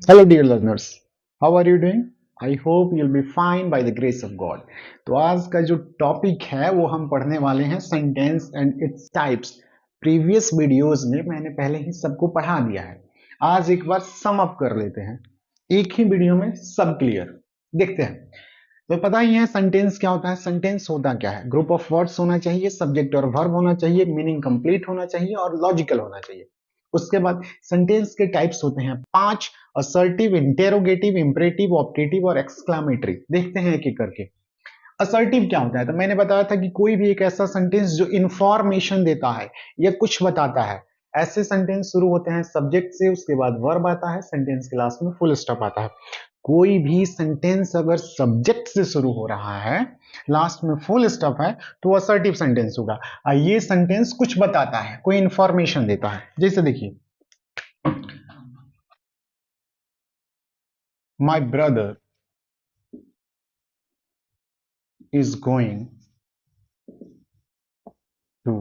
Hello, dear learners. How are you doing? I hope you'll be fine by the grace of God. तो आज का जो topic है वो हम पढ़ने वाले हैं sentence and its types. Previous videos में मैंने पहले ही सबको पढ़ा दिया है। आज एक बार सम अप कर लेते हैं, एक ही वीडियो में सब क्लियर। देखते हैं। तो पता ही है सेंटेंस क्या होता है। सेंटेंस होता क्या है? ग्रुप ऑफ वर्ड्स होना चाहिए, सब्जेक्ट और वर्ब होना चाहिए, मीनिंग कंप्लीट होना चाहिए और लॉजिकल होना चाहिए। उसके बाद सेंटेंस के टाइप्स होते हैं 5: असर्टिव, इंटेरोगेटिव, इंपरेटिव, ऑप्टेटिव और एक्सक्लामेटरी। देखते हैं एक एक करके। असर्टिव क्या होता है? तो मैंने बताया था कि कोई भी एक ऐसा सेंटेंस जो इंफॉर्मेशन देता है या कुछ बताता है। ऐसे सेंटेंस शुरू होते हैं सब्जेक्ट से, उसके बाद वर्ब आता है, सेंटेंस के लास्ट में फुल स्टॉप आता है। कोई भी सेंटेंस अगर सब्जेक्ट से शुरू हो रहा है, लास्ट में फुल स्टॉप है, तो असर्टिव सेंटेंस होगा। ये सेंटेंस कुछ बताता है, कोई इंफॉर्मेशन देता है। जैसे देखिए, my brother is going to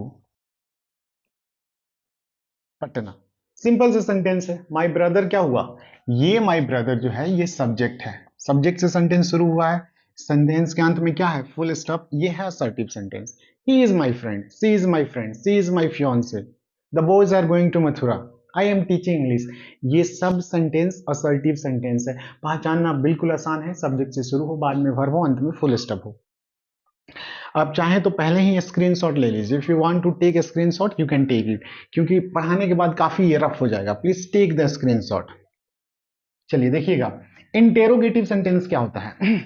Patna. Simple से सेंटेंस है। माई ब्रदर क्या हुआ? ये माई ब्रदर जो है ये सब्जेक्ट है। सब्जेक्ट से सेंटेंस शुरू हुआ है, सेंटेंस के अंत में क्या है? Full stop. ये है assertive sentence. He is my friend, she is my friend, she is my fiancee, the boys are going to Mathura, I am teaching English. ये सब सेंटेंस असर्टिव सेंटेंस है। पहचानना बिल्कुल आसान है। सब्जेक्ट से शुरू हो, बाद में वर्ब हो, अंत में फुल स्टॉप हो। आप चाहें तो पहले ही स्क्रीनशॉट ले लीजिए। If you want to take screenshot you can take it, क्योंकि पढ़ाने के बाद काफी ये रफ हो जाएगा। Please take the screenshot. चलिए देखिएगा, इंटेरोगेटिव सेंटेंस क्या होता है?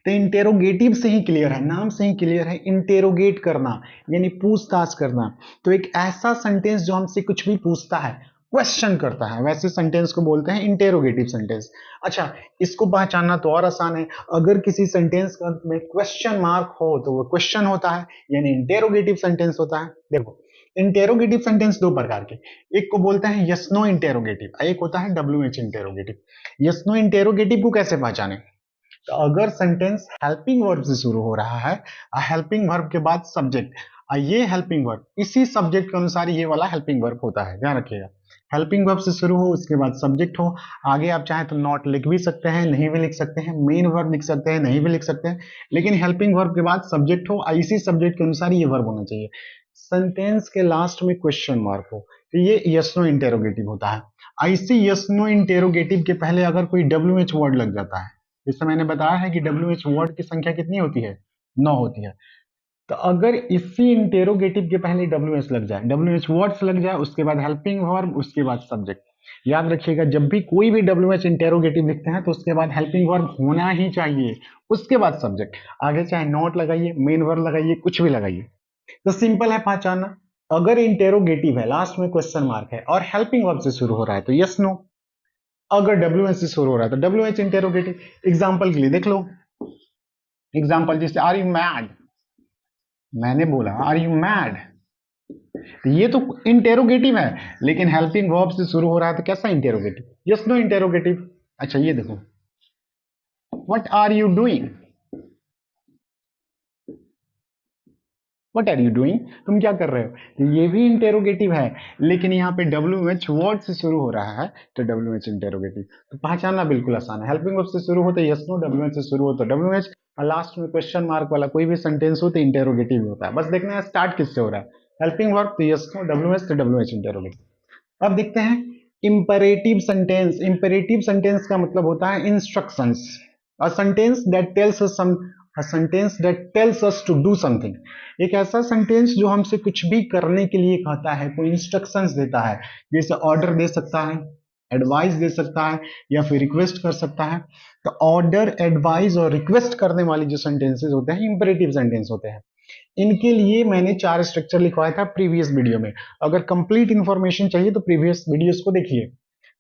तो इंटेरोगेटिव से ही क्लियर है, नाम से ही क्लियर है। इंटेरोगेट करना यानी पूछताछ करना। तो एक ऐसा सेंटेंस जो हमसे कुछ भी पूछता है, क्वेश्चन करता है, वैसे सेंटेंस को बोलते हैं इंटेरोगेटिव सेंटेंस। अच्छा, इसको पहचानना तो और आसान है। अगर किसी सेंटेंस के अंत में क्वेश्चन मार्क हो तो वो क्वेश्चन होता है, यानी इंटेरोगेटिव सेंटेंस होता है। देखो, इंटेरोगेटिव सेंटेंस दो प्रकार के, एक को बोलते हैं यस नो इंटेरोगेटिव, एक होता है W H interrogative. Yes no interrogative को कैसे पहचाने? तो अगर सेंटेंस हेल्पिंग वर्ब से शुरू हो रहा है, हेल्पिंग वर्ब के बाद सब्जेक्ट, ये हेल्पिंग वर्ब इसी सब्जेक्ट के अनुसार ये वाला हेल्पिंग वर्ब होता है, ध्यान रखिएगा। हेल्पिंग वर्ब से शुरू हो, उसके बाद सब्जेक्ट हो। आगे आप चाहें तो नॉट लिख भी सकते हैं, नहीं भी लिख सकते हैं, मेन वर्ब लिख सकते हैं, नहीं भी लिख सकते हैं, लेकिन हेल्पिंग वर्ब के बाद सब्जेक्ट हो, इसी सब्जेक्ट के अनुसार ये वर्ब होना चाहिए। सेंटेंस के लास्ट में क्वेश्चन मार्क हो तो ये यस नो इंटेरोगेटिव होता है। ऐसे यस नो इंटेरोगेटिव के पहले अगर कोई डब्ल्यू एच वर्ड लग जाता है, जैसे मैंने बताया है कि डब्ल्यू एच वर्ड की संख्या कितनी होती है? 9 होती है। तो अगर इसी इंटेरोगेटिव के पहले डब्ल्यू एच लग जाए, डब्ल्यू एच वर्ड्स लग जाए, उसके बाद हेल्पिंग वर्ब, उसके बाद सब्जेक्ट। याद रखिएगा, जब भी कोई भी डब्ल्यू एच इंटेरोगेटिव लिखते हैं तो उसके बाद हेल्पिंग वर्ब होना ही चाहिए, उसके बाद सब्जेक्ट। आगे चाहे नॉट लगाइए, मेन वर्ब लगाइए, कुछ भी लगाइए। तो सिंपल है पहचानना। अगर इंटेरोगेटिव है, लास्ट में क्वेश्चन मार्क है और हेल्पिंग वर्ब से शुरू हो रहा है तो यस नो। अगर डब्ल्यू एच से शुरू हो रहा है तो डब्ल्यू एच इंटेरोगेटिव। एग्जाम्पल के लिए देख लो, एग्जाम्पल जैसे आर यू मैड, मैंने बोला आर यू मैड, तो ये तो इंटेरोगेटिव है, लेकिन हेल्पिंग वर्ब से शुरू हो रहा है तो कैसा इंटेरोगेटिव? Yes no interrogative. अच्छा ये देखो, what are you doing, what are you doing, तुम क्या कर रहे हो? तो ये भी इंटेरोगेटिव है, लेकिन यहाँ पे डब्ल्यू एच वर्ड से शुरू हो रहा है तो डब्ल्यू एच इंटेरोगेटिव। तो पहचानना बिल्कुल आसान है। हेल्पिंग वर्ब से शुरू हो तो यस नो, डब्ल्यू एच से शुरू हो तो डब्ल्यू एच, और लास्ट में क्वेश्चन मार्क वाला कोई भी सेंटेंस हो तो इंटेरोगेटिव होता है। बस देखना है स्टार्ट किससे हो रहा है। हेल्पिंग वर्ब तो यस नो, डब्ल्यू एच तो डब्ल्यू एच इंटेरोगेटिव। अब देखते हैं इंपेरेटिव सेंटेंस। इंपेरेटिव सेंटेंस का मतलब होता है instructions. A sentence that tells us some, a sentence that tells us to do something. एक ऐसा सेंटेंस जो हमसे कुछ भी करने के लिए कहता है, कोई इंस्ट्रक्शंस देता है। जैसे ऑर्डर दे सकता है, एडवाइस दे सकता है, या फिर रिक्वेस्ट कर सकता है। तो ऑर्डर, एडवाइस और रिक्वेस्ट करने वाले जो सेंटेंसेस होते हैं इंपेरेटिव सेंटेंस होते हैं। इनके लिए मैंने 4 स्ट्रक्चर लिखवाया था प्रीवियस वीडियो में। अगर कंप्लीट इंफॉर्मेशन चाहिए तो प्रीवियस वीडियोस को देखिए।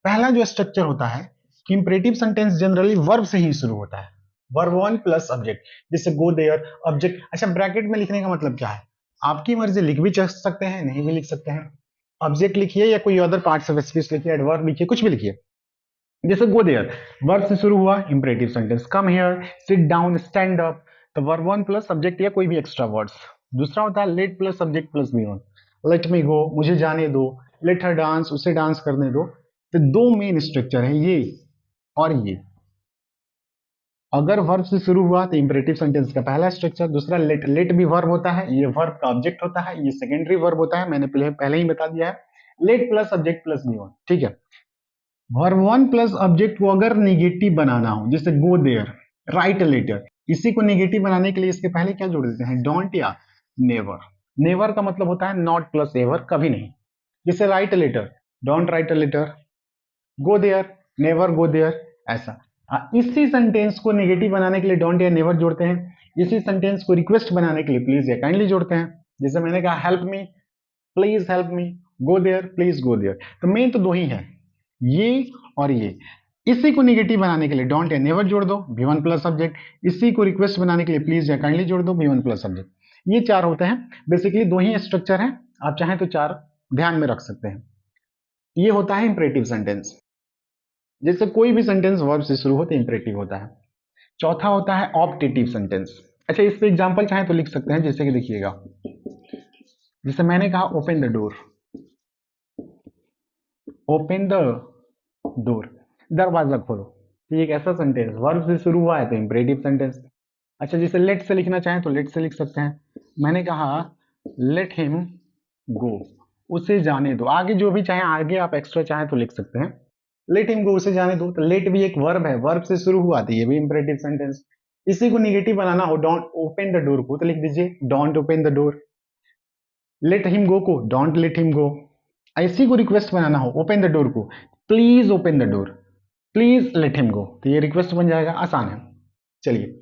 पहला जो स्ट्रक्चर होता है कि इंपेरेटिव सेंटेंस जनरली वर्ब से ही शुरू होता है, वर्ब वन प्लस सब्जेक्ट। जैसे गो देयर, ऑब्जेक्ट। अच्छा, ब्रैकेट में लिखने का मतलब क्या है? आपकी मर्जी, लिख भी सकते हैं, नहीं भी लिख सकते हैं। ऑब्जेक्ट लिखिए या कोई अदर पार्ट्स ऑफ स्पीच लिखिए, एडवर्ब लिखिए, कुछ भी लिखिए। जैसे गो देयर, वर्ब से शुरू हुआ imperative sentence. Come here, sit down, stand up, तो वर्ब वन प्लस सब्जेक्ट या कोई भी एक्स्ट्रा वर्ड्स। दूसरा होता है let plus subject plus be on. Let me go, मुझे जाने दो। लेट हर डांस, उसे डांस करने दो। तो दो मेन स्ट्रक्चर है ये। और ये अगर वर्ब से शुरू हुआ तो इंपरेटिव सेंटेंस का पहला स्ट्रक्चर। दूसरा लेट, लेट भी वर्ब होता है, ये वर्ब का ऑब्जेक्ट होता है, ये सेकेंडरी वर्ब होता है, मैंने पहले ही बता दिया है। Let plus subject plus V one, ठीक है। वर्ब वन प्लस ऑब्जेक्ट को अगर निगेटिव बनाना हो, जैसे गो देयर, राइट लेटर, इसी को निगेटिव बनाने के लिए इसके पहले क्या जोड़ देते हैं, डोंट या नेवर। नेवर का मतलब होता है नॉट प्लस एवर, कभी नहीं। जैसे write letter, don't write a letter, go there, never go there, ऐसा। इसी सेंटेंस को नेगेटिव बनाने के लिए डोंट या नेवर जोड़ते हैं। इसी सेंटेंस को रिक्वेस्ट बनाने के लिए प्लीज या काइंडली जोड़ते हैं। जैसे मैंने कहा help me, please help me, go there, please go there. तो मेन तो दो ही है, ये और ये। इसी को नेगेटिव बनाने के लिए डोंट या नेवर जोड़ दो, V1 प्लस सब्जेक्ट। इसी को रिक्वेस्ट बनाने के लिए प्लीज या काइंडली जोड़ दो, V1 प्लस सब्जेक्ट। ये चार होते हैं, बेसिकली दो ही स्ट्रक्चर है, आप चाहें तो चार ध्यान में रख सकते हैं। ये होता है इंपरेटिव सेंटेंस। जैसे कोई भी सेंटेंस वर्ब से शुरू होते इंपरेटिव होता है। चौथा होता है ऑप्टेटिव सेंटेंस। अच्छा, इस पे एग्जांपल चाहे तो लिख सकते हैं, जैसे कि देखिएगा, जैसे मैंने कहा open the door, open the door, दरवाजा खोलो। तो ये एक ऐसा सेंटेंस वर्ब से शुरू हुआ है तो इंपरेटिव सेंटेंस। अच्छा, जैसे लेट से लिखना चाहें तो लेट से लिख सकते हैं। मैंने कहा लेट हिम गो, उसे जाने दो। आगे जो भी चाहे, आगे आप एक्स्ट्रा चाहें तो लिख सकते हैं। लेट हिम गो, उसे जाने दो। तो लेट भी एक वर्ब है, वर्ब से शुरू हुआ तो ये भी इंपरेटिव सेंटेंस। इसी को निगेटिव बनाना हो, डोंट ओपन द डोर को, तो लिख दीजिए don't open the door. Let him go को डोंट लेट हिम गो। इसी को रिक्वेस्ट बनाना हो, ओपन द डोर को, please open the door, please let him go. तो ये रिक्वेस्ट बन जाएगा, आसान है। चलिए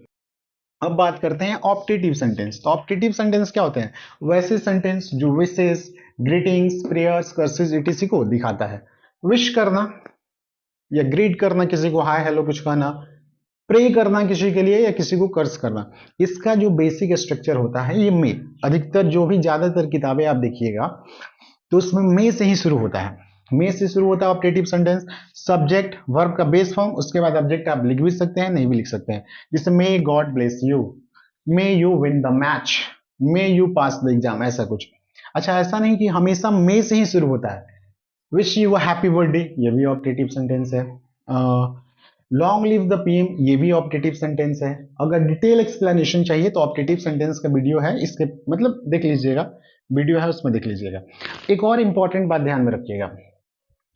अब बात करते हैं ऑप्टेटिव सेंटेंस। तो ऑप्टेटिव सेंटेंस क्या होते हैं, वैसे सेंटेंस जो wishes, greetings, prayers, curses etc. को दिखाता है। विश करना या ग्रीट करना, किसी को हाय हेलो कुछ कहना, प्रे करना किसी के लिए, या किसी को कर्स करना, इसका जो बेसिक स्ट्रक्चर होता है ये मे। अधिकतर जो भी ज्यादातर किताबें आप देखिएगा तो उसमें मे से ही शुरू होता है। मे से शुरू होता है ऑप्टेटिव सेंटेंस। सब्जेक्ट वर्ब का बेस फॉर्म, उसके बाद ऑब्जेक्ट आप लिख भी सकते हैं, नहीं भी लिख सकते हैं। जैसे may God bless you, may you win the match, may you pass the exam, ऐसा कुछ। अच्छा, ऐसा नहीं कि हमेशा मे से ही शुरू होता है। Wish you a happy birthday, ये भी ऑप्टेटिव सेंटेंस है। लॉन्ग लिव द पीएम, ये भी ऑप्टेटिव सेंटेंस है। अगर डिटेल एक्सप्लेनेशन चाहिए तो ऑप्टेटिव सेंटेंस का वीडियो है, इसके मतलब देख लीजिएगा, वीडियो है उसमें देख लीजिएगा। एक और इंपॉर्टेंट बात ध्यान में रखिएगा,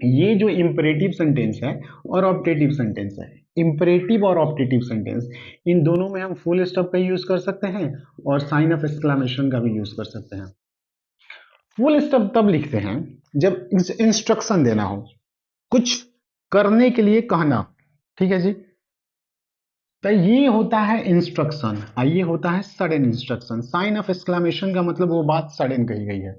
ये जो इंपरेटिव सेंटेंस है और ऑप्टेटिव सेंटेंस है, इंपरेटिव और ऑप्टेटिव सेंटेंस, इन दोनों में हम फुल स्टॉप का यूज कर सकते हैं और साइन ऑफ एक्सक्लेमेशन का भी यूज कर सकते हैं। फुल स्टॉप तब लिखते हैं जब इंस्ट्रक्शन देना हो, कुछ करने के लिए कहना, ठीक है जी। तो ये होता है इंस्ट्रक्शन और ये होता है sudden instruction. Sign of exclamation का मतलब वो बात सडन कही गई है।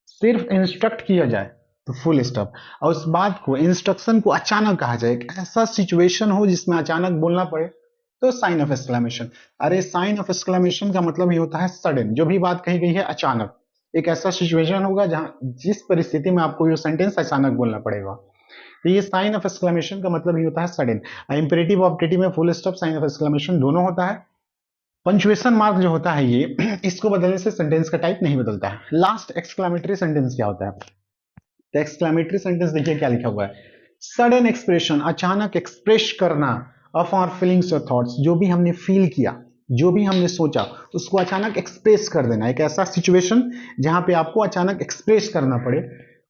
सिर्फ इंस्ट्रक्ट किया जाए तो फुल स्टॉप, और उस बात को, इंस्ट्रक्शन को अचानक कहा जाए, एक ऐसा सिचुएशन हो जिसमें अचानक बोलना पड़े, तो साइन ऑफ एक्सक्लेमेशन। अरे साइन ऑफ एक्सक्लेमेशन का मतलब ये होता है सडन, जो भी बात कही गई है अचानक, एक ऐसा सिचुएशन होगा जहां जिस परिस्थिति में आपको ये सेंटेंस अचानक बोलना पड़ेगा। तो ये साइन ऑफ एक्सक्लेमेशन का मतलब ही होता है सडन। इंपेरेटिव ऑप्टेटिव में full stop, sign of exclamation दोनों होता है। पंचुएशन मार्क जो होता है ये, इसको बदलने से सेंटेंस का टाइप नहीं बदलता है। लास्ट एक्सक्लेमेटरी सेंटेंस क्या होता है, तो एक्सक्लेमेटरी सेंटेंस देखिए क्या लिखा हुआ है, सडन एक्सप्रेशन, अचानक एक्सप्रेस करना ऑफ आवर फीलिंग्स और थॉट्स, जो भी हमने फील किया, जो भी हमने सोचा, उसको अचानक एक्सप्रेस कर देना। एक ऐसा सिचुएशन जहां पे आपको अचानक एक्सप्रेस करना पड़े,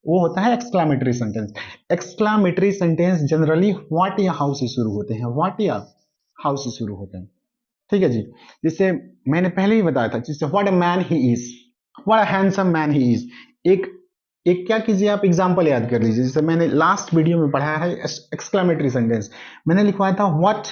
वो होता है exclamatory sentence. Exclamatory sentence generally what या हाउ से शुरू होते हैं, व्हाट या हाउ से शुरू होते हैं, ठीक है जी। जैसे मैंने पहले ही बताया था, जैसे what a man he is, what a handsome man he is. एक एक क्या कीजिए, आप एग्जांपल याद कर लीजिए। जैसे मैंने लास्ट वीडियो में पढ़ाया है एक्सक्लेमेटरी सेंटेंस, मैंने लिखवाया था व्हाट,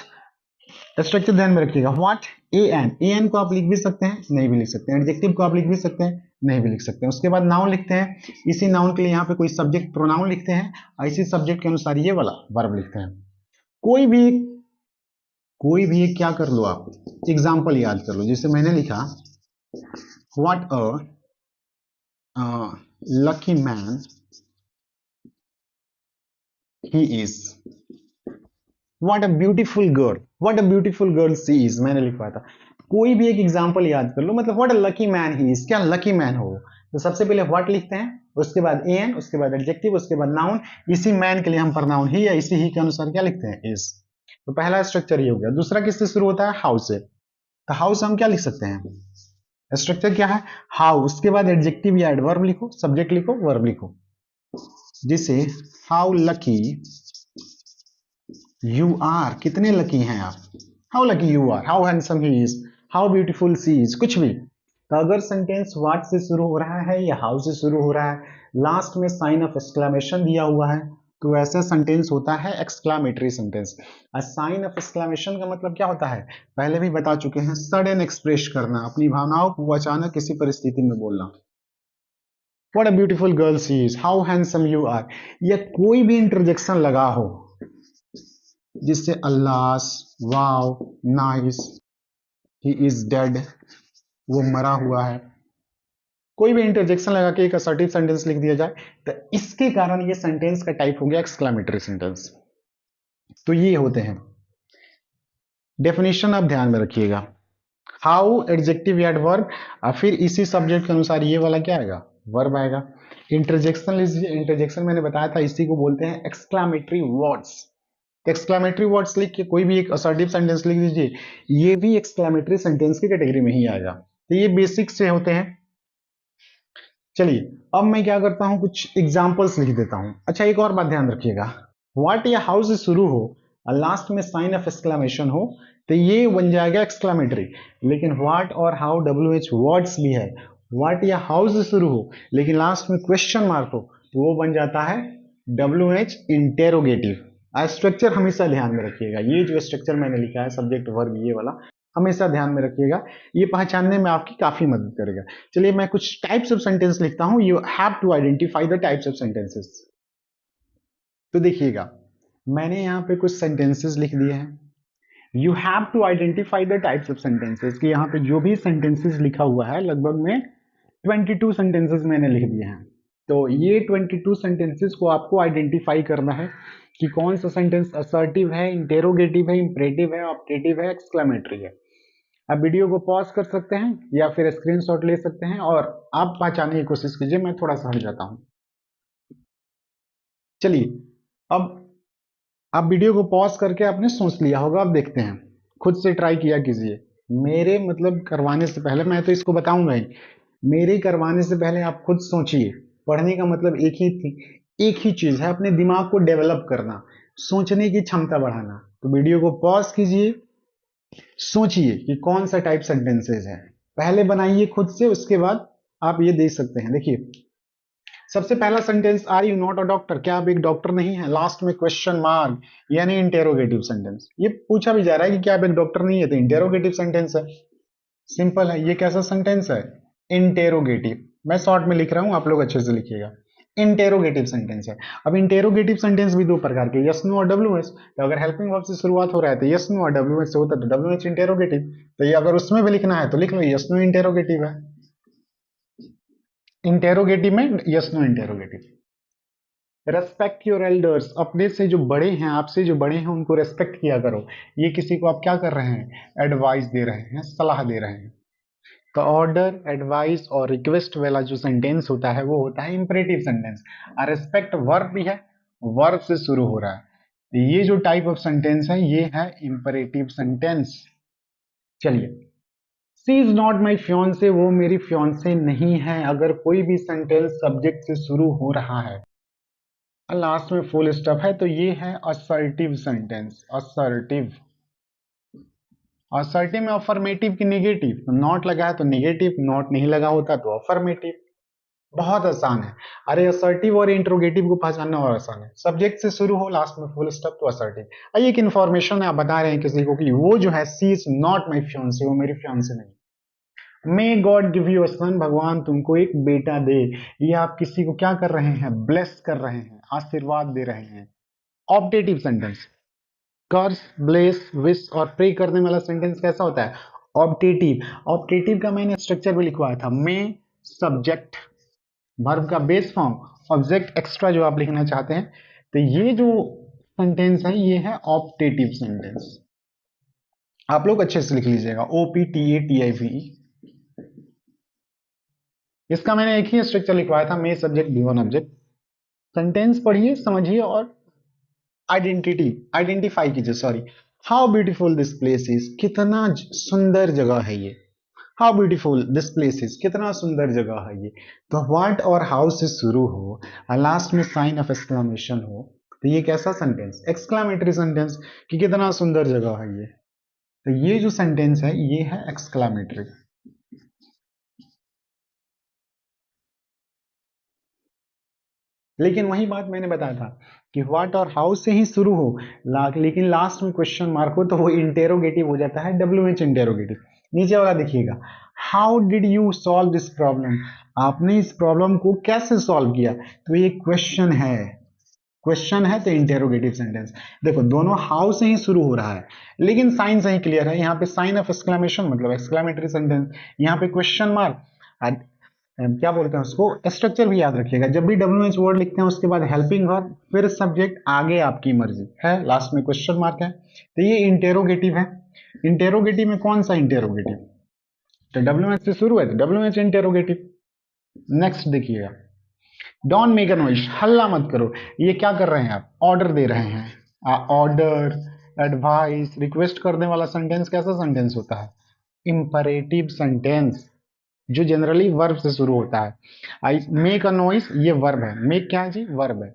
स्ट्रक्चर ध्यान में रखिएगा, व्हाट एन को आप लिख भी सकते हैं, नहीं भी लिख सकते हैं। एडजेक्टिव को आप लिख भी सकते हैं, नहीं भी लिख सकते हैं। उसके बाद नाउन लिखते हैं, इसी नाउन के लिए यहाँ पे कोई सब्जेक्ट प्रोनाउन लिखते हैं, और इसी सब्जेक्ट के अनुसार ये वाला वर्ब लिखते हैं। कोई भी एक क्या कर लो, आप एग्जाम्पल याद कर लो। जैसे मैंने लिखा what a lucky man he is, what a beautiful girl she is, मैंने लिखवाया था। कोई भी एक एग्जांपल याद कर लो, मतलब what a lucky man he is, क्या लकी मैन हो। तो सबसे पहले व्हाट लिखते हैं, उसके बाद एन, उसके बाद एडजेक्टिव, उसके बाद नाउन। इसी मैन के लिए हम प्रनाउन ही या इसी ही के अनुसार क्या लिखते हैं, इज। तो पहला स्ट्रक्चर ये हो गया। दूसरा किससे शुरू होता है? हाउ से। तो हाउ से हम क्या लिख सकते हैं? स्ट्रक्चर क्या है? हाउ, उसके बाद एडजेक्टिव या एडवर्ब लिखो, सब्जेक्ट लिखो, वर्ब लिखो। जिसे हाउ लकी यू आर, कितने लकी हैं आप, how lucky you are, how handsome he is, how beautiful she is, कुछ भी। तो अगर सेंटेंस व्हाट से शुरू हो रहा है या हाउ से शुरू हो रहा है, लास्ट में साइन ऑफ एक्सक्लेमेशन दिया हुआ है, तो ऐसा सेंटेंस होता है exclamatory sentence. Sign of exclamation का मतलब क्या होता है? पहले भी बता चुके हैं, सडन एक्सप्रेस करना, अपनी भावनाओं को अचानक किसी परिस्थिति में बोलना। What a beautiful girl she is, how handsome you are, या कोई भी इंटरजेक्शन लगा हो जिससे अल्लाह, wow, nice, he is dead, वो मरा हुआ है, कोई भी इंटरजेक्शन लगा के एक असर्टिव सेंटेंस लिख दिया जाए, तो इसके कारण ये सेंटेंस का टाइप हो गया एक्सक्लेमेटरी सेंटेंस। तो ये होते हैं। डेफिनेशन आप ध्यान में रखिएगा। हाउ एडजेक्टिव या एडवर्ब, और फिर इसी सब्जेक्ट के अनुसार ये वाला क्या आएगा? वर्ब आएगा। इंटरजेक्शन लीजिए, इंटरजेक्शन मैंने बताया था इसी को बोलते हैं एक्सक्लेमेटरी वर्ड्स। एक्सक्लेमेटरी वर्ड्स लिख के कोई भी एक असर्टिव सेंटेंस लिख दीजिए, ये भी एक्सक्लेमेटरी सेंटेंस की कैटेगरी में ही आएगा। तो ये बेसिक से होते हैं। चलिए अब मैं क्या करता हूं, कुछ एग्जांपल्स लिख देता हूं। अच्छा एक और बात ध्यान रखिएगा, व्हाट या हाउ से शुरू हो और लास्ट में साइन ऑफ एक्सक्लेमेशन हो, तो ये बन जाएगा एक्सक्लेमेटरी। लेकिन व्हाट और हाउ WH वर्ड्स भी है, व्हाट या हाउ से शुरू हो लेकिन लास्ट में क्वेश्चन मार्क हो, तो वो बन जाता है WH इंटेरोगेटिव। स्ट्रक्चर हमेशा ध्यान में रखिएगा, ये जो स्ट्रक्चर मैंने लिखा है सब्जेक्ट वर्ब ये वाला, हमेशा ध्यान में रखिएगा, ये पहचानने में आपकी काफी मदद करेगा। चलिए मैं कुछ टाइप्स ऑफ सेंटेंस लिखता हूं, you have to identify the types of sentences. तो देखिएगा मैंने यहाँ पे कुछ सेंटेंसेस लिख दिए हैं। You have to identify the types of sentences, कि यहाँ पे जो भी सेंटेंसेस लिखा हुआ है लगभग में 22 सेंटेंसेस मैंने लिख दिए हैं। तो ये 22 सेंटेंसेस को आपको आइडेंटिफाई करना है कि कौन सा सेंटेंस असर्टिव है, इंटेरोगेटिव है, इंपरेटिव है, ऑप्टेटिव है, एक्सक्लेमेटरी है। आप वीडियो को पॉज कर सकते हैं या फिर स्क्रीनशॉट ले सकते हैं और आप पहचानने की कोशिश कीजिए, मैं थोड़ा सा हट जाता हूं। चलिए अब आप वीडियो को पॉज करके आपने सोच लिया होगा, अब देखते हैं, खुद से ट्राई किया कीजिए। मेरे मतलब करवाने से पहले, मैं तो इसको बताऊंगा ही, मेरे करवाने से पहले आप खुद सोचिए। पढ़ने का मतलब एक ही चीज है, अपने दिमाग को डेवलप करना, सोचने की क्षमता बढ़ाना। तो वीडियो को पॉज कीजिए, सोचिए कि कौन सा टाइप सेंटेंसेस है, पहले बनाइए खुद से, उसके बाद आप ये देख सकते हैं। देखिए सबसे पहला sentence, are you not a doctor, क्या आप एक डॉक्टर नहीं है, लास्ट में क्वेश्चन मार्क यानी इंटेरोगेटिव सेंटेंस। ये पूछा भी जा रहा है कि क्या आप एक डॉक्टर नहीं है, तो इंटेरोगेटिव सेंटेंस है। सिंपल है। ये कैसा सेंटेंस है? इंटेरोगेटिव। मैं शॉर्ट में लिख रहा हूं, आप लोग अच्छे से लिखिएगा। इंटेरोगेटिव सेंटेंस है। अब इंटेरोगेटिव सेंटेंस भी दो प्रकार के, यस नो और WH। तो अगर हेल्पिंग वर्ब से शुरुआत हो रहा है तो यस नो और WH से होता है तो WH इंटेरोगेटिव। तो ये अगर उसमें भी लिखना है तो लिख लो यस नो इंटेरोगेटिव है। इंटेरोगेटिव में yes no interrogative. Respect your elders, अपने से जो बड़े हैं, आपसे जो बड़े हैं उनको रेस्पेक्ट किया करो। ये किसी को आप क्या कर रहे हैं? एडवाइस दे रहे हैं, सलाह दे रहे हैं। तो ऑर्डर, एडवाइस और रिक्वेस्ट वाला जो सेंटेंस होता है वो होता है इंपरेटिव सेंटेंस। और रेस्पेक्ट वर्ब भी है, वर्ब से शुरू हो रहा है। तो ये जो टाइप ऑफ सेंटेंस है ये है इंपरेटिव सेंटेंस। चलिए, सी इज नॉट माई फियांसे, वो मेरी फियांसे नहीं है। अगर कोई भी सेंटेंस सब्जेक्ट से शुरू हो रहा है और लास्ट में फुल स्टॉप है तो ये है असर्टिव सेंटेंस। असर्टिव, असर्टिव में अफर्मेटिव की नेगेटिव, नॉट लगा है तो नेगेटिव, नॉट नहीं लगा होता तो अफर्मेटिव। बहुत आसान है। अरे असर्टिव और इंट्रोगेटिव को पहचानना और आसान है। सब्जेक्ट से शुरू हो लास्ट में फुल स्टॉप तो असर्टिव। एक इन्फॉर्मेशन आप बता रहे हैं किसी को कि वो जो है she is not my fiancee, वो मेरी फियांसे नहीं। May god give you a son, भगवान तुमको एक बेटा दे। ये आप किसी को क्या कर रहे हैं? ब्लेस कर रहे हैं, आशीर्वाद दे रहे हैं। ऑप्टेटिव सेंटेंस, कर्स, ब्लेस, विश और प्रे करने वाला सेंटेंस कैसा होता है? ऑप्टेटिव। ऑप्टेटिव का मैंने स्ट्रक्चर भी लिखवाया था, मे सब्जेक्ट, वर्ब का बेस फॉर्म, ऑब्जेक्ट एक्स्ट्रा जो आप लिखना चाहते हैं। तो ये जो सेंटेंस है ये है ऑप्टेटिव सेंटेंस। आप लोग अच्छे से लिख लीजिएगा, OPTATIVE। इसका मैंने एक ही स्ट्रक्चर लिखवाया था, may subject be one object. Sentence पढ़िए, समझिए और आइडेंटिटी, आइडेंटिफाई कीजिए, sorry. How beautiful this place is, कितना सुंदर जगह है ये। How beautiful this place is, कितना सुंदर जगह है ये। तो व्हाट और हाउ से शुरू हो और लास्ट में साइन ऑफ एक्सक्लेमेशन हो, तो ये कैसा सेंटेंस, एक्सक्लेमेटरी सेंटेंस, कि कितना सुंदर जगह है ये। तो ये जो सेंटेंस है ये है एक्सक्लेमेटरी। लेकिन वही बात मैंने बताया था कि व्हाट और हाउ से ही शुरू हो, लेकिन लास्ट में क्वेश्चन मार्क हो, तो वो इंटेरोगेटिव हो जाता है, WH इंटेरोगेटिव। नीचे वाला देखिएगा, how did you solve this problem, आपने इस प्रॉब्लम को कैसे सॉल्व किया, तो ये क्वेश्चन है, क्वेश्चन है तो इंटेरोगेटिव सेंटेंस। देखो दोनों हाउ से ही शुरू हो रहा है, लेकिन साइन से ही क्लियर है, यहाँ पे साइन ऑफ एक्सक्लेमेशन मतलब एक्सक्लेमेटरी सेंटेंस, यहाँ पे क्वेश्चन मार्क। क्या बोलते हैं उसको, स्ट्रक्चर भी याद रखिएगा, जब भी WH वर्ड लिखते हैं उसके बाद हेल्पिंग वर्ब, फिर सब्जेक्ट, आगे आपकी मर्जी है, लास्ट में क्वेश्चन मार्क है। तो ये इंटेरोगेटिव है। इंटेरोगेटिव में कौन सा इंटेरोगेटिव, तो WH से शुरू है तो WH इंटेरोगेटिव। नेक्स्ट देखिएगा, डोंट मेक अ नॉइज, हल्ला मत करो, ये क्या कर रहे हैं आप, ऑर्डर दे रहे हैं। ऑर्डर, एडवाइस, रिक्वेस्ट करने वाला सेंटेंस कैसा सेंटेंस होता है, इंपरेटिव सेंटेंस, जो जनरली वर्ब से शुरू होता है। आई मेक अ नॉइस, ये वर्ब है, मेक क्या है जी, वर्ब है,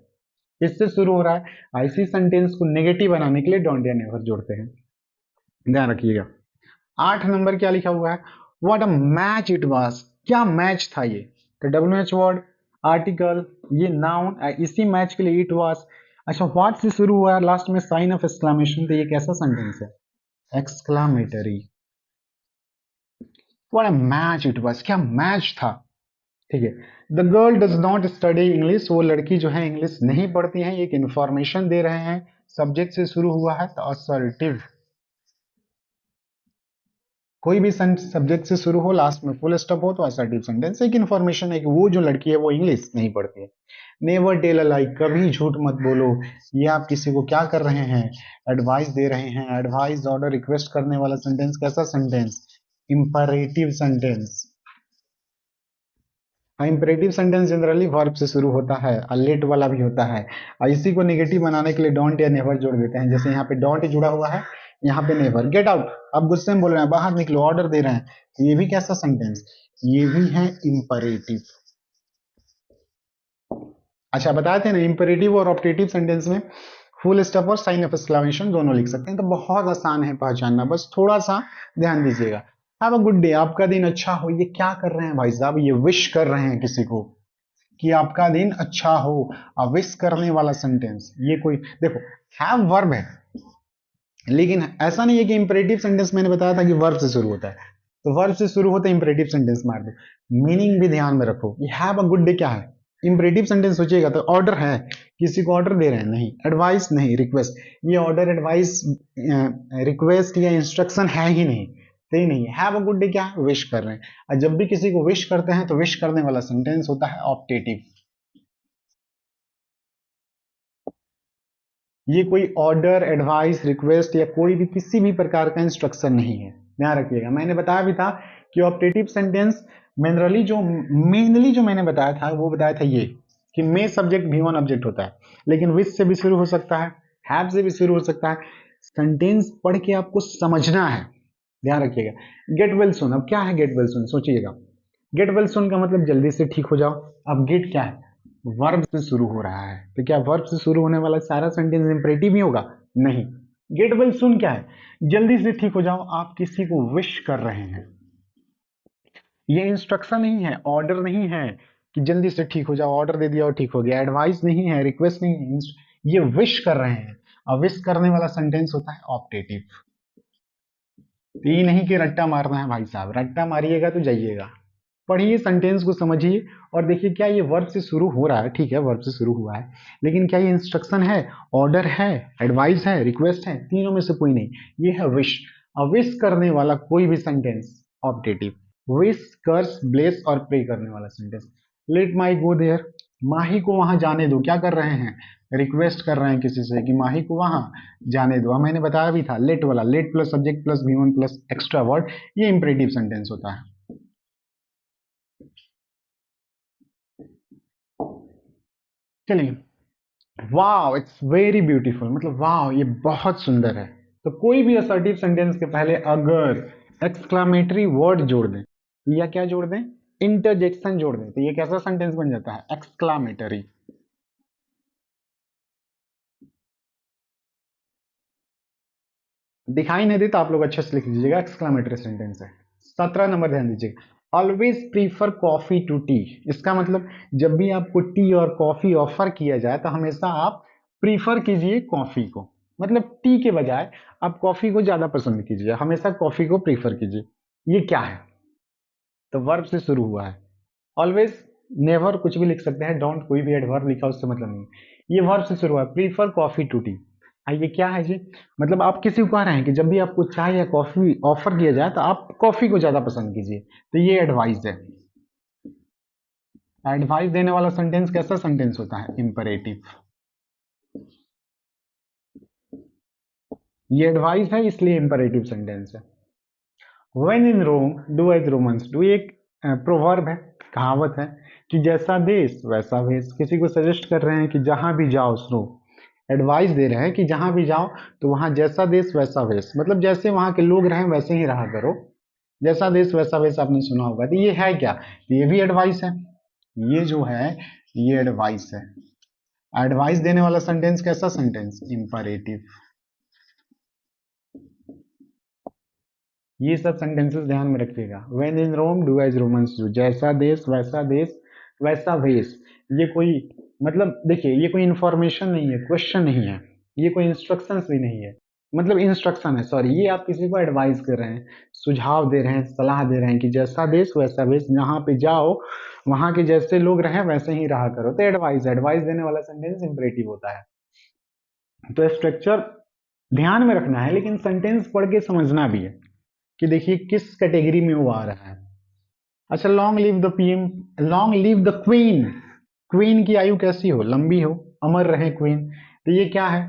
इससे शुरू हो रहा है। ऐसी सेंटेंस को नेगेटिव बनाने के लिए डोंट या नेवर जोड़ते हैं, ध्यान रखिएगा। 8 नंबर क्या लिखा हुआ है, what a match it was, क्या मैच था ये, तो WH वर्ड, आर्टिकल, ये नाउन, इसी मैच के लिए इट वाज। अच्छा व्हाट से शुरू हुआ है, लास्ट में साइन ऑफ एक्सक्लेमेशन, तो ये कैसा सेंटेंस है, exclamatory. What a match it was, क्या मैच था, ठीक है। The girl does not study English, वो लड़की जो है इंग्लिश नहीं पढ़ती है, एक इंफॉर्मेशन दे रहे हैं, सब्जेक्ट से शुरू हुआ है तो असर्टिव। कोई भी सब्जेक्ट से शुरू हो लास्ट में फुल स्टॉप हो तो असर्टिव सेंटेंस, एक इंफॉर्मेशन है कि वो जो लड़की है वो इंग्लिश नहीं पढ़ती है। नेवर टेल अ लाई, कभी झूठ मत बोलो, ये आप किसी को क्या कर रहे हैं, एडवाइस दे रहे हैं। एडवाइस, ऑर्डर, रिक्वेस्ट करने वाला सेंटेंस कैसा sentence, imperative sentence. Imperative sentence generally verb से शुरू होता है और लेट वाला भी होता है, और इसी को नेगेटिव बनाने के लिए डोंट या नेवर जोड़ देते हैं। जैसे यहाँ पे डोंट जुड़ा हुआ है, यहाँ पे नेवर। गेट आउट, अब गुस्से में बोल रहे हैं बाहर निकलो, ऑर्डर दे रहे हैं, तो ये भी कैसा सेंटेंस, ये भी है इंपरेटिव। अच्छा बताए थे ना, इंपरेटिव और ऑप्टेटिव सेंटेंस में फुल स्टॉप और साइन ऑफ एक्सक्लेमेशन दोनों लिख सकते हैं, तो बहुत आसान है पहचानना, बस थोड़ा सा ध्यान दीजिएगा। हैव अ गुड डे, आपका दिन अच्छा हो, ये क्या कर रहे हैं भाई साहब, ये विश कर रहे हैं किसी को कि आपका दिन अच्छा हो, विश करने वाला सेंटेंस। ये कोई देखो, हैव वर्ब है, लेकिन ऐसा नहीं है कि इंपरेटिव सेंटेंस मैंने बताया था कि वर्ब से शुरू होता है, तो वर्ब से शुरू होता है इंपरेटिव सेंटेंस मार दो। मीनिंग भी ध्यान में रखो, ये हैव अ गुड डे क्या है, इंपरेटिव सेंटेंस सोचिएगा तो ऑर्डर है, किसी को ऑर्डर दे रहे हैं, नहीं। एडवाइस नहीं, रिक्वेस्ट, ये ऑर्डर, एडवाइस, रिक्वेस्ट या इंस्ट्रक्शन है ही नहीं, तो ही नहीं है। हैव अ गुड डे क्या है, विश कर रहे हैं, और जब भी किसी को विश करते हैं तो विश करने वाला सेंटेंस होता है ऑप्टेटिव। ये कोई ऑर्डर, एडवाइस, रिक्वेस्ट या कोई भी किसी भी प्रकार का इंस्ट्रक्शन नहीं है, ध्यान रखिएगा। मैंने बताया भी था कि ऑप्टेटिव सेंटेंस मेनली जो मैंने बताया था वो बताया था ये कि मे सब्जेक्ट भी वन ऑब्जेक्ट होता है, लेकिन विथ से भी शुरू हो सकता है, हैव से भी शुरू हो सकता है। सेंटेंस पढ़ के आपको समझना है, ध्यान रखिएगा। गेट वेल सुन, अब क्या है गेट वेल सुन, सोचिएगा। गेट वेल सुन का मतलब जल्दी से ठीक हो जाओ। अब गेट क्या है, वर्ब से शुरू हो रहा है, तो क्या वर्ब से शुरू होने वाला सारा सेंटेंस इंपरेटिव ही होगा, नहीं। गेट वेल सुन क्या है, जल्दी से ठीक हो जाओ, आप किसी को विश कर रहे हैं, ये इंस्ट्रक्शन नहीं है, ऑर्डर नहीं है कि जल्दी से ठीक हो जाओ, ऑर्डर दे दिया और ठीक हो गया, एडवाइस नहीं है, रिक्वेस्ट नहीं है, ये विश कर रहे हैं, और विश करने वाला सेंटेंस होता है ऑप्टेटिव। तो ये नहीं कि रट्टा मारना है भाई साहब, रट्टा मारिएगा तो जाइएगा। पढ़िए, सेंटेंस को समझिए और देखिए क्या ये वर्ब से शुरू हो रहा है, ठीक है वर्ब से शुरू हुआ है, लेकिन क्या ये इंस्ट्रक्शन है, ऑर्डर है, एडवाइस है, रिक्वेस्ट है, तीनों में से कोई नहीं, ये है विश। और विश करने वाला कोई भी sentence optative. Wish, curse, bless और प्रे करने वाला sentence. Let my go there, Mahi को वहां जाने दो, क्या कर रहे हैं, रिक्वेस्ट कर रहे हैं किसी से कि माही को वहां जाने दो। मैंने बताया भी था लेट वाला, late plus subject plus V1 plus extra word, ये इंपरेटिव सेंटेंस होता है। चलिए वाओ इट्स वेरी ब्यूटीफुल, मतलब वाओ ये बहुत सुंदर है। तो कोई भी असर्टिव सेंटेंस के पहले अगर एक्सक्लामेटरी वर्ड जोड़ दें या क्या जोड़ दें, इंटरजेक्शन जोड़ दें, तो ये कैसा सेंटेंस बन जाता है, एक्सक्लामेटरी। दिखाई नहीं देता आप लोग अच्छे से लिख लीजिएगा, एक्सक्लामेटरी सेंटेंस है। 17 नंबर ध्यान दीजिएगा, always prefer coffee to tea. इसका मतलब जब भी आपको टी और कॉफी ऑफर किया जाए तो हमेशा आप प्रीफर कीजिए कॉफी को, मतलब टी के बजाय आप कॉफी को ज्यादा पसंद कीजिए, हमेशा कॉफी को प्रीफर कीजिए। ये क्या है, तो वर्ब से शुरू हुआ है। ऑलवेज, नेवर कुछ भी लिख सकते हैं, डोंट कोई भी एडवर्ब लिखा उससे मतलब नहीं, ये वर्ब से शुरू हुआ है, प्रीफर कॉफी टू टी। ये क्या है जी, मतलब आप किसी को कह रहे हैं कि जब भी आपको चाय या कॉफी ऑफर किया जाए तो आप कॉफी को ज्यादा पसंद कीजिए, तो ये एडवाइस है। एडवाइस देने वाला सेंटेंस कैसा सेंटेंस होता है, इंपरेटिव। ये एडवाइस है इसलिए इंपरेटिव सेंटेंस है। When in Rome do as Romans do, एक प्रोवर्ब है, कहावत है कि जैसा देश वैसा भेष। किसी को सजेस्ट कर रहे हैं कि जहां भी जाओ सुनो, एडवाइस दे रहे हैं कि जहां भी जाओ तो वहां जैसा देश वैसा वेश, मतलब जैसे वहां के लोग रहें वैसे ही रहा करो। जैसा देश वैसा वेश आपने सुना होगा, तो ये है क्या, ये भी एडवाइस है। ये जो है ये एडवाइस है। एडवाइस देने वाला सेंटेंस कैसा सेंटेंस, इंपरेटिव। ये सब सेंटेंसेस ध्यान में रखिएगा। When in Rome do as Romans do, जैसा देश वैसा वेश। ये कोई, मतलब देखिए ये कोई इंफॉर्मेशन नहीं है, क्वेश्चन नहीं है, ये कोई इंस्ट्रक्शंस भी नहीं है, मतलब इंस्ट्रक्शन है, सॉरी, ये आप किसी को एडवाइस कर रहे हैं, सुझाव दे रहे हैं, सलाह दे रहे हैं कि जैसा देश वैसा वेश, जहाँ पे जाओ वहां के जैसे लोग रहें वैसे ही रहा करो, तो एडवाइस, एडवाइस देने वाला सेंटेंस इंपरेटिव होता है। तो स्ट्रक्चर ध्यान में रखना है, लेकिन सेंटेंस पढ़ के समझना भी है कि देखिए किस कैटेगरी में वो आ रहा है। अच्छा, long live the PM, long live the queen. Queen की आयु कैसी हो, लंबी हो, अमर रहे क्वीन। तो ये क्या है,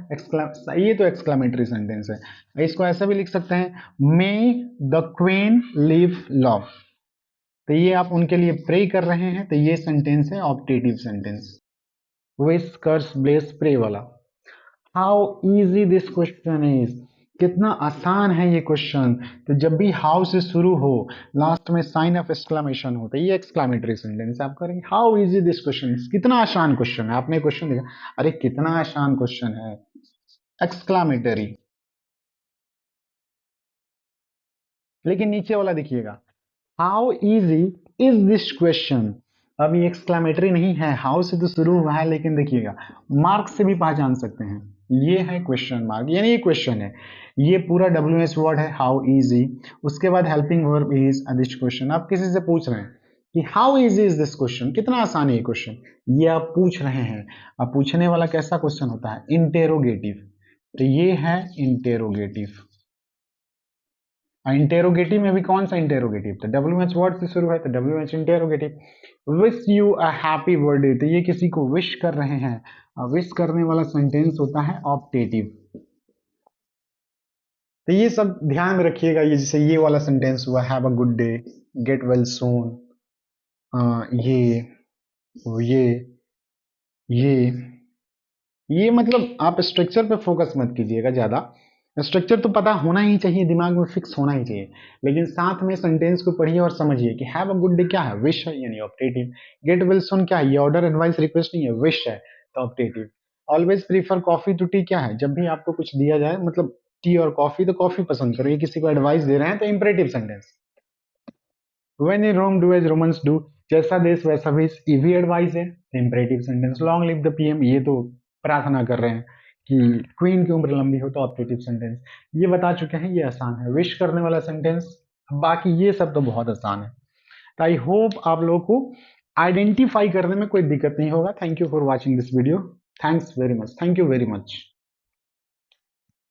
ये तो एक्सक्लामेटरी सेंटेंस है। इसको ऐसा भी लिख सकते हैं, मे द क्वीन लिव लॉन्ग। तो ये आप उनके लिए प्रे कर रहे हैं, तो ये सेंटेंस है optative sentence. Wish curse bless pray वाला। How easy this question is, कितना आसान है ये क्वेश्चन। तो जब भी हाउ से शुरू हो, लास्ट में साइन ऑफ एक्सक्लामेशन हो, तो ये एक्सक्लामेटरी सेंटेंस आप करेंगे। How easy this question is, कितना आसान क्वेश्चन है, आपने क्वेश्चन देखा, अरे कितना आसान क्वेश्चन है, एक्सक्लामेटरी। लेकिन नीचे वाला देखिएगा, how easy is this question. अब ये एक्सक्लामेटरी नहीं है, हाउ से तो शुरू हुआ है, लेकिन देखिएगा मार्क से भी पहचान सकते हैं, ये है क्वेश्चन मार्क, यानी ये क्वेश्चन है। ये पूरा WH वर्ड है, हाउ इजी, उसके बाद helping verb is this question. आप किसी से पूछ रहे हैं कि how easy is this question, कितना आसान है ये क्वेश्चन, ये आप पूछ रहे हैं। अब पूछने वाला कैसा क्वेश्चन होता है, इंटेरोगेटिव। तो ये है इंटेरोगेटिव। इंटेरोगेटिव में भी कौन सा इंटेरोगेटिव, तो WH वर्ड से शुरू है, तो WH interrogative. Wish you a happy birthday, तो ये किसी को विश कर रहे हैं, विश करने वाला सेंटेंस होता है ऑप्टेटिव। तो ये सब ध्यान में रखिएगा, ये जैसे ये वाला सेंटेंस हुआ, have a good day, get well soon, ये ये ये ये मतलब आप स्ट्रक्चर पे फोकस मत कीजिएगा ज्यादा। स्ट्रक्चर तो पता होना ही चाहिए, दिमाग में फिक्स होना ही चाहिए, लेकिन साथ में सेंटेंस को पढ़िए और समझिए कि हैव अ गुड डे क्या है, विश है, यानी ऑप्टेटिव। गेट वेल सून क्या है, ये ऑर्डर एडवाइस रिक्वेस्ट नहीं है, विश है, तो optative. Always prefer coffee to tea क्या है, जब भी आपको कुछ दिया जाए, मतलब टी और कॉफी, तो कॉफी पसंद करो, ये किसी को एडवाइस दे रहे हैं, तो imperative sentence. When in Rome do as Romans do, जैसा देश वैसा भेष, ये भी एडवाइस है, imperative sentence. Long live the PM, ये तो प्रार्थना कर रहे हैं कि क्वीन की उम्र लंबी हो, तो ऑप्टेटिव सेंटेंस। ये बता चुके हैं, ये आसान है, विश करने वाला सेंटेंस। बाकी ये सब तो बहुत आसान है। तो आई होप आप लोगों को आइडेंटिफाई करने में कोई दिक्कत नहीं होगा। Thank you for watching this video, thanks very much, thank you very much.